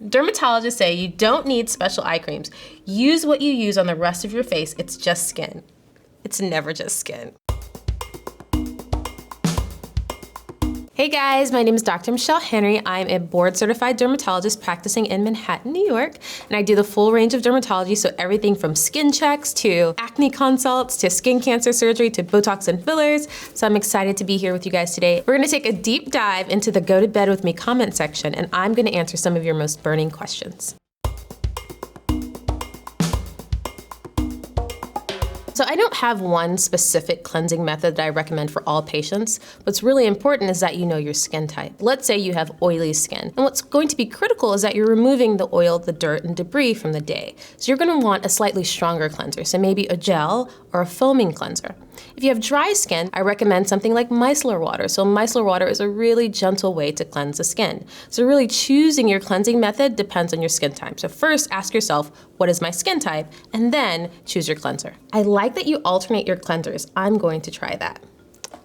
Dermatologists say you don't need special eye creams. Use what you use on the rest of your face. It's just skin. It's never just skin. Hey guys, my name is Dr. Michelle Henry. I'm a board-certified dermatologist practicing in Manhattan, New York, and I do the full range of dermatology, so everything from skin checks to acne consults to skin cancer surgery to Botox and fillers. So I'm excited to be here with you guys today. We're gonna take a deep dive into the Go to Bed With Me comment section, and I'm gonna answer some of your most burning questions. So I don't have one specific cleansing method that I recommend for all patients. What's really important is that you know your skin type. Let's say you have oily skin. And what's going to be critical is that you're removing the oil, the dirt, and debris from the day. So you're gonna want a slightly stronger cleanser, so maybe a gel or a foaming cleanser. If you have dry skin, I recommend something like micellar water. So micellar water is a really gentle way to cleanse the skin. So really choosing your cleansing method depends on your skin type. So first ask yourself, what is my skin type? And then choose your cleanser. I like that you alternate your cleansers. I'm going to try that.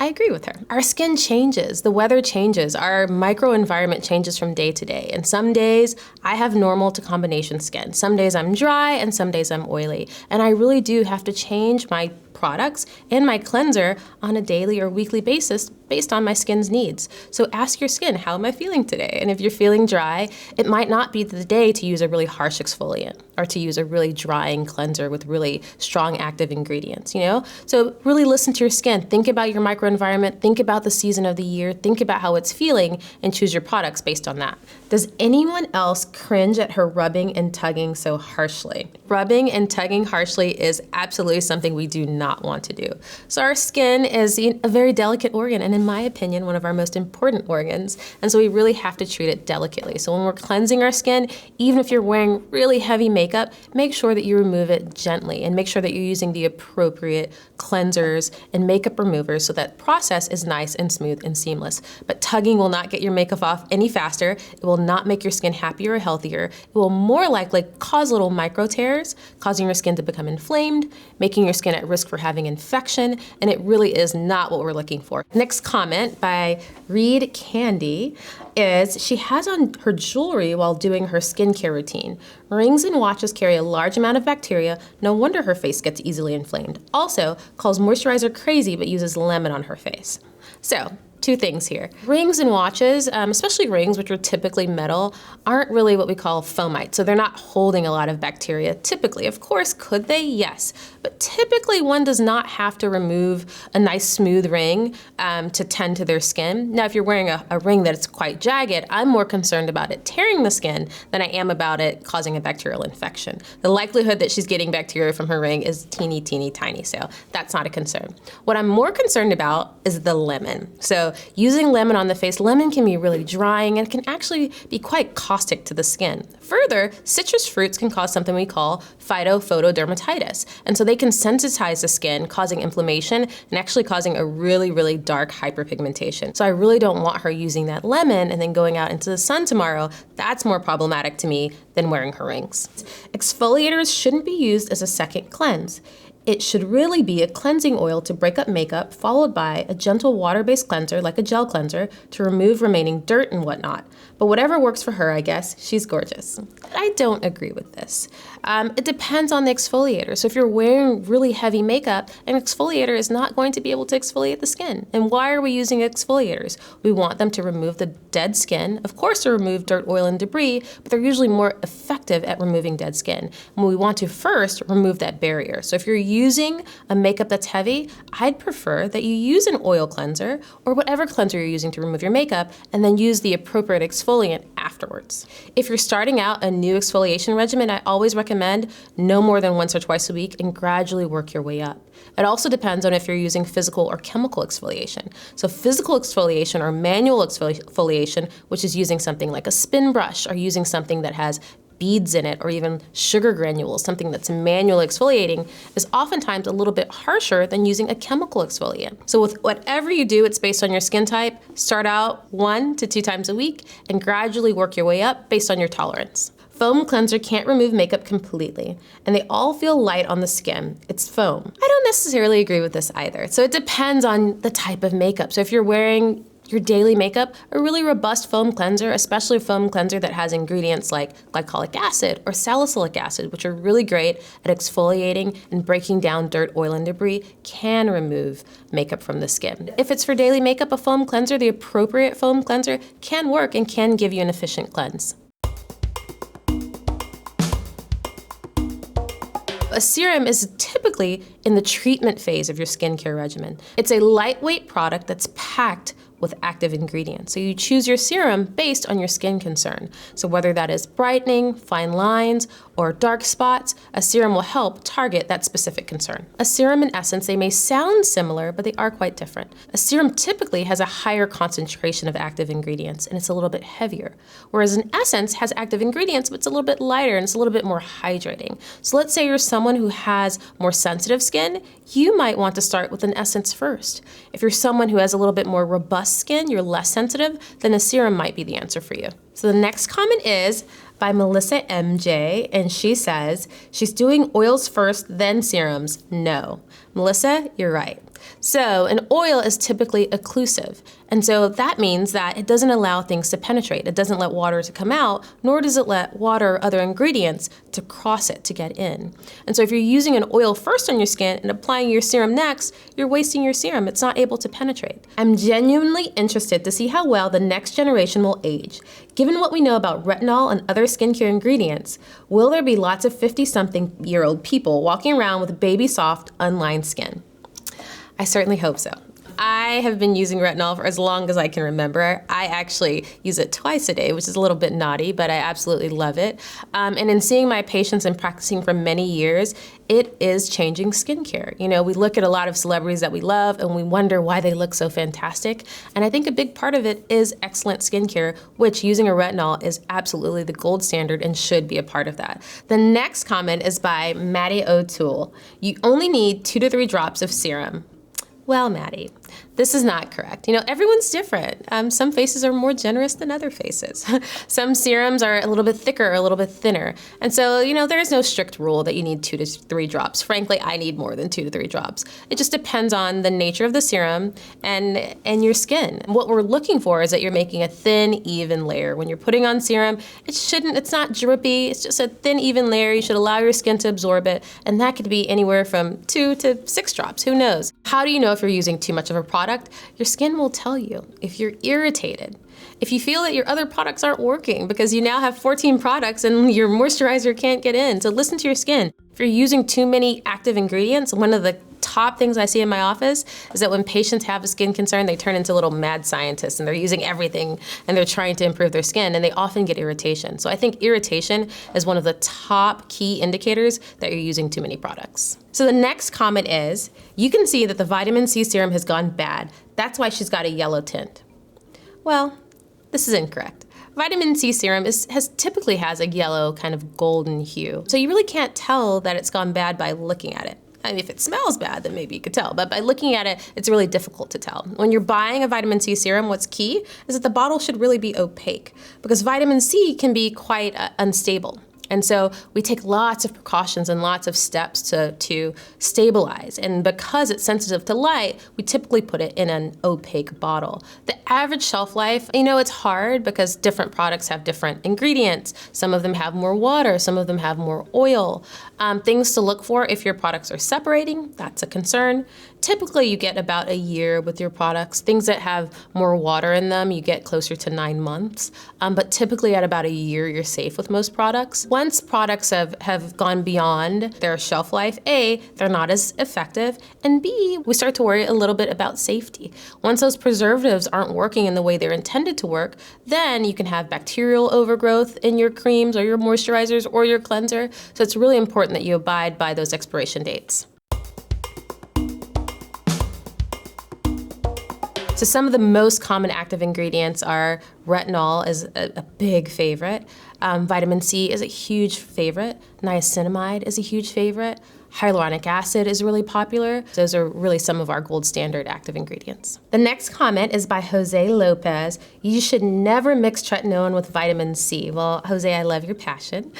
I agree with her. Our skin changes, the weather changes, our microenvironment changes from day to day. And some days I have normal to combination skin. Some days I'm dry and some days I'm oily. And I really do have to change my products and my cleanser on a daily or weekly basis based on my skin's needs. So ask your skin, how am I feeling today? And if you're feeling dry, it might not be the day to use a really harsh exfoliant or to use a really drying cleanser with really strong active ingredients, you know? So really listen to your skin. Think about your microenvironment, think about the season of the year, think about how it's feeling, and choose your products based on that. Does anyone else cringe at her rubbing and tugging so harshly? Rubbing and tugging harshly is absolutely something we do not want to do. So our skin is a very delicate organ, and in my opinion, one of our most important organs. And so we really have to treat it delicately. So when we're cleansing our skin, even if you're wearing really heavy makeup, make sure that you remove it gently and make sure that you're using the appropriate cleansers and makeup removers so that process is nice and smooth and seamless. But tugging will not get your makeup off any faster. It will not make your skin happier or healthier. It will more likely cause little micro tears, causing your skin to become inflamed, making your skin at risk for having infection, and it really is not what we're looking for. Next comment by Reed Candy is she has on her jewelry while doing her skincare routine. Rings and watches carry a large amount of bacteria. No wonder her face gets easily inflamed. Also, calls moisturizer crazy but uses lemon on her face. So, two things here. Rings and watches, especially rings, which are typically metal, aren't really what we call foamite. So they're not holding a lot of bacteria typically. Of course, could they? Yes. But typically one does not have to remove a nice smooth ring to tend to their skin. Now, if you're wearing a ring that's quite jagged, I'm more concerned about it tearing the skin than I am about it causing a bacterial infection. The likelihood that she's getting bacteria from her ring is teeny, teeny, tiny. So that's not a concern. What I'm more concerned about is the lemon. So using lemon on the face, lemon can be really drying and can actually be quite caustic to the skin. Further, citrus fruits can cause something we call phytophotodermatitis. And so they can sensitize the skin, causing inflammation and actually causing a really, really dark hyperpigmentation. So I really don't want her using that lemon and then going out into the sun tomorrow. That's more problematic to me than wearing her rings. Exfoliators shouldn't be used as a second cleanse. It should really be a cleansing oil to break up makeup, followed by a gentle water-based cleanser, like a gel cleanser, to remove remaining dirt and whatnot. But whatever works for her, I guess. She's gorgeous. I don't agree with this. It depends on the exfoliator. So if you're wearing really heavy makeup, an exfoliator is not going to be able to exfoliate the skin. And why are we using exfoliators? We want them to remove the dead skin, of course to remove dirt, oil, and debris, but they're usually more effective at removing dead skin. And we want to first remove that barrier. So if you're using a makeup that's heavy, I'd prefer that you use an oil cleanser or whatever cleanser you're using to remove your makeup, and then use the appropriate exfoliant afterwards. If you're starting out a new exfoliation regimen, I always recommend no more than once or twice a week and gradually work your way up. It also depends on if you're using physical or chemical exfoliation. So physical exfoliation or manual exfoliation, which is using something like a spin brush or using something that has beads in it or even sugar granules, something that's manually exfoliating, is oftentimes a little bit harsher than using a chemical exfoliant. So with whatever you do, it's based on your skin type. Start out 1 to 2 times a week and gradually work your way up based on your tolerance. Foam cleanser can't remove makeup completely, and they all feel light on the skin. It's foam. I don't necessarily agree with this either. So it depends on the type of makeup. So if you're wearing Your daily makeup, a really robust foam cleanser, especially a foam cleanser that has ingredients like glycolic acid or salicylic acid, which are really great at exfoliating and breaking down dirt, oil, and debris, can remove makeup from the skin. If it's for daily makeup, a foam cleanser, the appropriate foam cleanser, can work and can give you an efficient cleanse. A serum is typically in the treatment phase of your skincare regimen. It's a lightweight product that's packed with active ingredients. So you choose your serum based on your skin concern. So whether that is brightening, fine lines, or dark spots, a serum will help target that specific concern. A serum, in essence, they may sound similar, but they are quite different. A serum typically has a higher concentration of active ingredients, and it's a little bit heavier. Whereas an essence has active ingredients, but it's a little bit lighter and it's a little bit more hydrating. So let's say you're someone who has more sensitive skin, you might want to start with an essence first. If you're someone who has a little bit more robust skin, you're less sensitive, then a serum might be the answer for you. So the next comment is by Melissa MJ, and she says, she's doing oils first, then serums. No. Melissa, you're right. So an oil is typically occlusive, and so that means that it doesn't allow things to penetrate. It doesn't let water to come out, nor does it let water or other ingredients to cross it to get in. And so if you're using an oil first on your skin and applying your serum next, you're wasting your serum. It's not able to penetrate. I'm genuinely interested to see how well the next generation will age. Given what we know about retinol and other skincare ingredients, will there be lots of 50-something-year-old people walking around with baby soft, unlined skin? I certainly hope so. I have been using retinol for as long as I can remember. I actually use it twice a day, which is a little bit naughty, but I absolutely love it. And in seeing my patients and practicing for many years, it is changing skincare. You know, we look at a lot of celebrities that we love and we wonder why they look so fantastic. And I think a big part of it is excellent skincare, which using a retinol is absolutely the gold standard and should be a part of that. The next comment is by Maddie O'Toole. You only need 2 to 3 drops of serum. Well, Maddie, this is not correct. You know, everyone's different. Some faces are more generous than other faces. Some serums are a little bit thicker or a little bit thinner. And so, you know, there's no strict rule that you need 2 to 3 drops. Frankly, I need more than 2 to 3 drops. It just depends on the nature of the serum and your skin. What we're looking for is that you're making a thin, even layer. When you're putting on serum, it's not drippy. It's just a thin, even layer. You should allow your skin to absorb it. And that could be anywhere from 2 to 6 drops. Who knows? How do you know if you're using too much of a product? Your skin will tell you. If you're irritated, if you feel that your other products aren't working because you now have 14 products and your moisturizer can't get in, so listen to your skin. If you're using too many active ingredients, one of the top things I see in my office is that when patients have a skin concern, they turn into little mad scientists and they're using everything and they're trying to improve their skin and they often get irritation. So I think irritation is one of the top key indicators that you're using too many products. So the next comment is, you can see that the vitamin C serum has gone bad. That's why she's got a yellow tint. Well, this is incorrect. Vitamin C serum typically has a yellow kind of golden hue. So you really can't tell that it's gone bad by looking at it. I mean, if it smells bad, then maybe you could tell, but by looking at it, it's really difficult to tell. When you're buying a vitamin C serum, what's key is that the bottle should really be opaque because vitamin C can be quite unstable. And so we take lots of precautions and lots of steps to stabilize. And because it's sensitive to light, we typically put it in an opaque bottle. The average shelf life, you know, it's hard because different products have different ingredients. Some of them have more water, some of them have more oil. Things to look for if your products are separating, that's a concern. Typically you get about a year with your products. Things that have more water in them, you get closer to 9 months. But typically at about a year, you're safe with most products. Once products have gone beyond their shelf life, A, they're not as effective, and B, we start to worry a little bit about safety. Once those preservatives aren't working in the way they're intended to work, then you can have bacterial overgrowth in your creams or your moisturizers or your cleanser. So it's really important that you abide by those expiration dates. So some of the most common active ingredients are retinol is a big favorite. Vitamin C is a huge favorite. Niacinamide is a huge favorite. Hyaluronic acid is really popular. Those are really some of our gold standard active ingredients. The next comment is by Jose Lopez. You should never mix tretinoin with vitamin C. Well, Jose, I love your passion.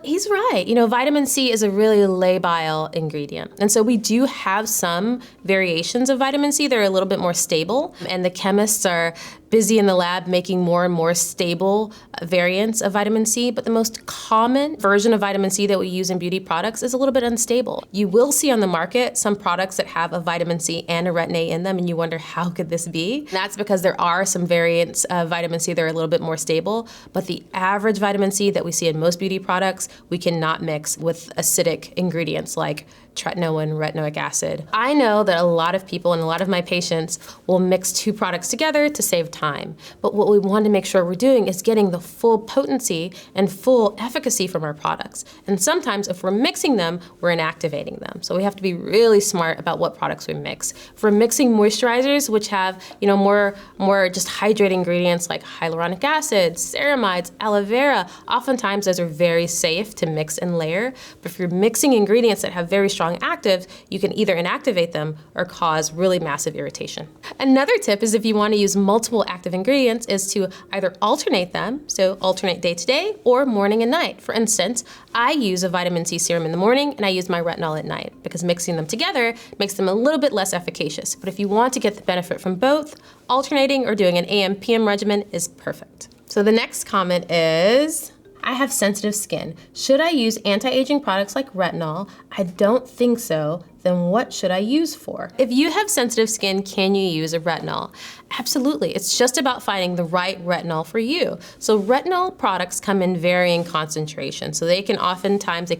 He's right. Vitamin C is a really labile ingredient. And so we do have some variations of vitamin C that are a little bit more stable, and the chemists are busy in the lab making more and more stable variants of vitamin C, but the most common version of vitamin C that we use in beauty products is a little bit unstable. You will see on the market some products that have a vitamin C and a retin A in them, and you wonder, how could this be? And that's because there are some variants of vitamin C that are a little bit more stable, but the average vitamin C that we see in most beauty products, we cannot mix with acidic ingredients like tretinoin, retinoic acid. I know that a lot of people and a lot of my patients will mix two products together to save time. But what we want to make sure we're doing is getting the full potency and full efficacy from our products. And sometimes if we're mixing them, we're inactivating them. So we have to be really smart about what products we mix. If we're mixing moisturizers, which have more just hydrating ingredients like hyaluronic acid, ceramides, aloe vera, oftentimes those are very safe to mix and layer. But if you're mixing ingredients that have very strong actives, you can either inactivate them or cause really massive irritation. Another tip is if you want to use multiple active ingredients is to either alternate them, so alternate day to day, or morning and night. For instance, I use a vitamin C serum in the morning and I use my retinol at night because mixing them together makes them a little bit less efficacious. But if you want to get the benefit from both, alternating or doing an AM/PM regimen is perfect. So the next comment is, I have sensitive skin. Should I use anti-aging products like retinol? I don't think so. Then what should I use for? If you have sensitive skin, can you use a retinol? Absolutely. It's just about finding the right retinol for you. So retinol products come in varying concentrations. So they can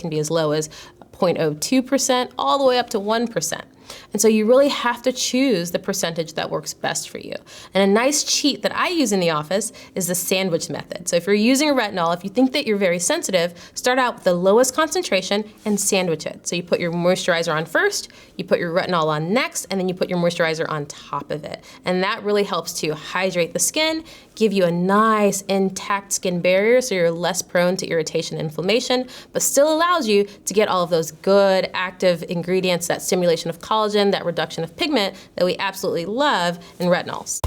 be as low as 0.02% all the way up to 1%. And so you really have to choose the percentage that works best for you. And a nice cheat that I use in the office is the sandwich method. So if you're using a retinol, if you think that you're very sensitive, start out with the lowest concentration and sandwich it. So you put your moisturizer on first, you put your retinol on next, and then you put your moisturizer on top of it. And that really helps to hydrate the skin, give you a nice intact skin barrier so you're less prone to irritation and inflammation, but still allows you to get all of those good active ingredients, that stimulation of collagen, that reduction of pigment that we absolutely love in retinols.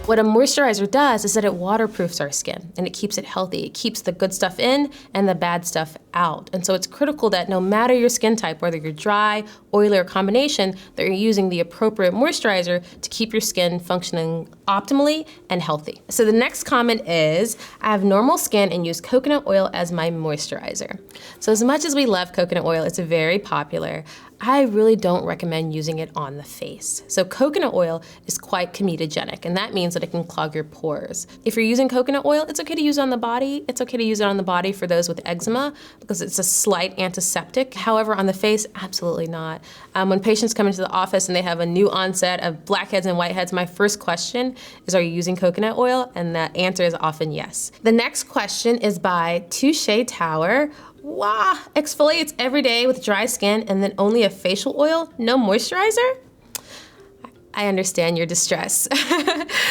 What a moisturizer does is that it waterproofs our skin and it keeps it healthy. It keeps the good stuff in and the bad stuff out. And so it's critical that no matter your skin type, whether you're dry, oily, or combination, that you're using the appropriate moisturizer to keep your skin functioning optimally and healthy. So the next comment is, I have normal skin and use coconut oil as my moisturizer. So as much as we love coconut oil, it's very popular. I really don't recommend using it on the face. So coconut oil is quite comedogenic, and that means that it can clog your pores. If you're using coconut oil, it's okay to use it on the body. It's okay to use it on the body for those with eczema because it's a slight antiseptic. However, on the face, absolutely not. When patients come into the office and they have a new onset of blackheads and whiteheads, my first question is, are you using coconut oil? And that answer is often yes. The next question is by Touche Tower. Wow, exfoliates every day with dry skin and then only a facial oil, no moisturizer? I understand your distress.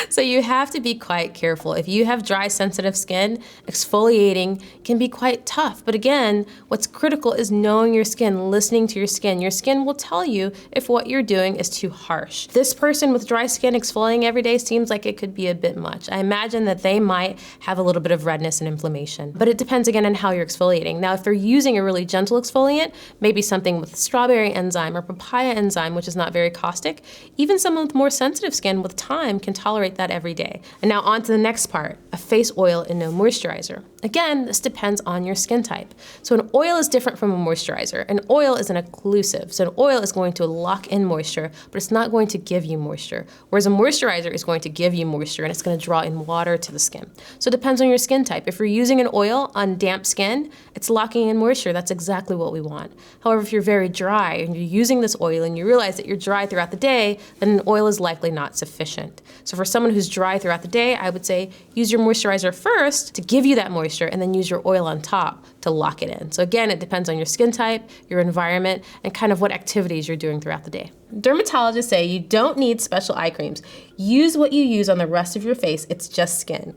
So you have to be quite careful. If you have dry, sensitive skin, exfoliating can be quite tough. But again, what's critical is knowing your skin, listening to your skin. Your skin will tell you if what you're doing is too harsh. This person with dry skin exfoliating every day seems like it could be a bit much. I imagine that they might have a little bit of redness and inflammation. But it depends again on how you're exfoliating. Now, if they're using a really gentle exfoliant, maybe something with strawberry enzyme or papaya enzyme, which is not very caustic, even some with more sensitive skin with time can tolerate that every day. And now on to the next part, a face oil and no moisturizer. Again, this depends on your skin type. So an oil is different from a moisturizer. An oil is an occlusive. So an oil is going to lock in moisture, but it's not going to give you moisture. Whereas a moisturizer is going to give you moisture and it's going to draw in water to the skin. So it depends on your skin type. If you're using an oil on damp skin, it's locking in moisture. That's exactly what we want. However, if you're very dry and you're using this oil and you realize that you're dry throughout the day, then an oil is likely not sufficient. So for someone who's dry throughout the day, I would say use your moisturizer first to give you that moisture and then use your oil on top to lock it in. So again, it depends on your skin type, your environment, and kind of what activities you're doing throughout the day. Dermatologists say you don't need special eye creams. Use what you use on the rest of your face, it's just skin.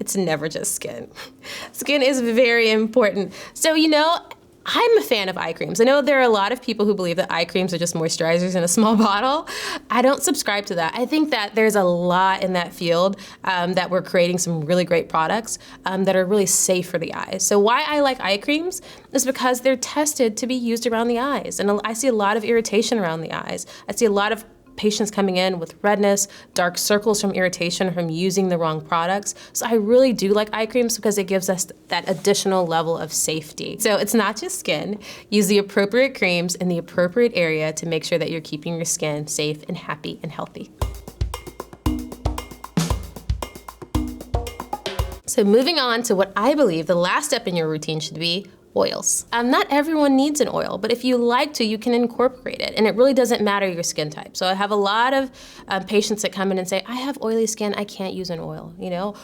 it's never just skin. Skin is very important. So, I'm a fan of eye creams. I know there are a lot of people who believe that eye creams are just moisturizers in a small bottle. I don't subscribe to that. I think that there's a lot in that field that we're creating some really great products that are really safe for the eyes. So why I like eye creams is because they're tested to be used around the eyes. And I see a lot of irritation around the eyes. I see a lot of patients coming in with redness, dark circles from irritation from using the wrong products. So I really do like eye creams because it gives us that additional level of safety. So it's not just skin. Use the appropriate creams in the appropriate area to make sure that you're keeping your skin safe and happy and healthy. So moving on to what I believe the last step in your routine should be, oils. Not everyone needs an oil, but if you like to, you can incorporate it, and it really doesn't matter your skin type. So I have a lot of patients that come in and say, I have oily skin, I can't use an oil,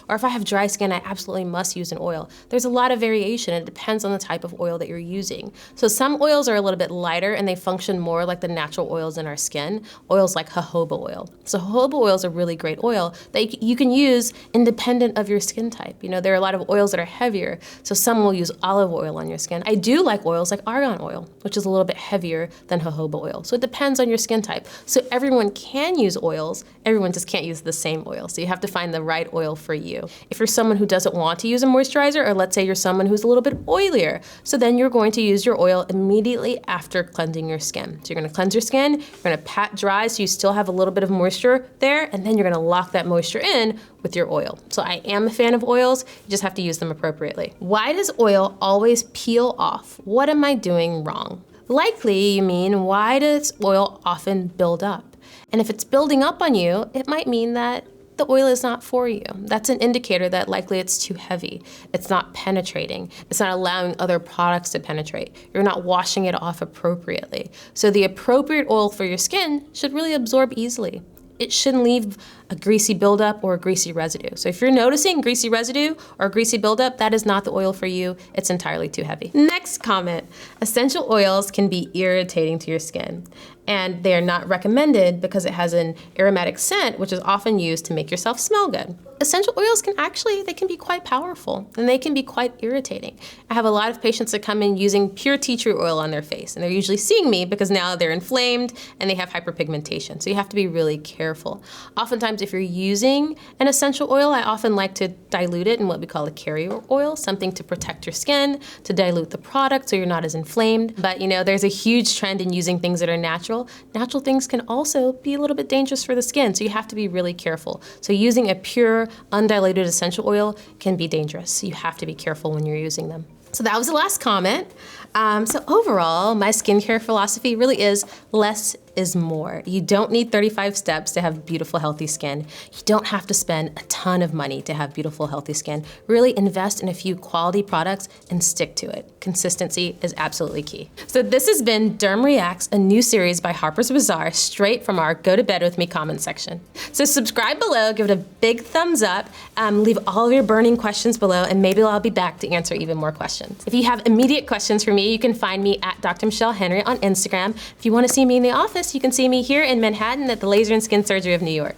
or if I have dry skin, I absolutely must use an oil. There's a lot of variation. It depends on the type of oil that you're using. So some oils are a little bit lighter and they function more like the natural oils in our skin, oils like jojoba oil. So jojoba oil is a really great oil that you can use independent of your skin type. There are a lot of oils that are heavier, so some will use olive oil on your skin. I do like oils like argan oil, which is a little bit heavier than jojoba oil. So it depends on your skin type. So everyone can use oils, everyone just can't use the same oil. So you have to find the right oil for you. If you're someone who doesn't want to use a moisturizer, or let's say you're someone who's a little bit oilier, so then you're going to use your oil immediately after cleansing your skin. So you're gonna cleanse your skin, you're gonna pat dry so you still have a little bit of moisture there, and then you're gonna lock that moisture in with your oil. So I am a fan of oils, you just have to use them appropriately. Why does oil always peel off? What am I doing wrong? Likely, you mean, why does oil often build up? And if it's building up on you, it might mean that the oil is not for you. That's an indicator that likely it's too heavy. It's not penetrating. It's not allowing other products to penetrate. You're not washing it off appropriately. So the appropriate oil for your skin should really absorb easily. It shouldn't leave a greasy buildup or a greasy residue. So if you're noticing greasy residue or greasy buildup, that is not the oil for you. It's entirely too heavy. Next comment, essential oils can be irritating to your skin, and they are not recommended because it has an aromatic scent, which is often used to make yourself smell good. Essential oils can be quite powerful, and they can be quite irritating. I have a lot of patients that come in using pure tea tree oil on their face, and they're usually seeing me because now they're inflamed and they have hyperpigmentation. So you have to be really careful. Oftentimes, if you're using an essential oil, I often like to dilute it in what we call a carrier oil, something to protect your skin, to dilute the product so you're not as inflamed. But there's a huge trend in using things that are natural. Natural things can also be a little bit dangerous for the skin, so you have to be really careful. So using a pure, undiluted essential oil can be dangerous. So you have to be careful when you're using them. So that was the last comment. So overall, my skincare philosophy really is less is more. You don't need 35 steps to have beautiful, healthy skin. You don't have to spend a ton of money to have beautiful, healthy skin. Really invest in a few quality products and stick to it. Consistency is absolutely key. So this has been Derm Reacts, a new series by Harper's Bazaar, straight from our Go to Bed With Me comment section. So subscribe below, give it a big thumbs up, leave all of your burning questions below, and maybe I'll be back to answer even more questions. If you have immediate questions for me, you can find me at Dr. Michelle Henry on Instagram. If you want to see me in the office, you can see me here in Manhattan at the Laser and Skin Surgery of New York.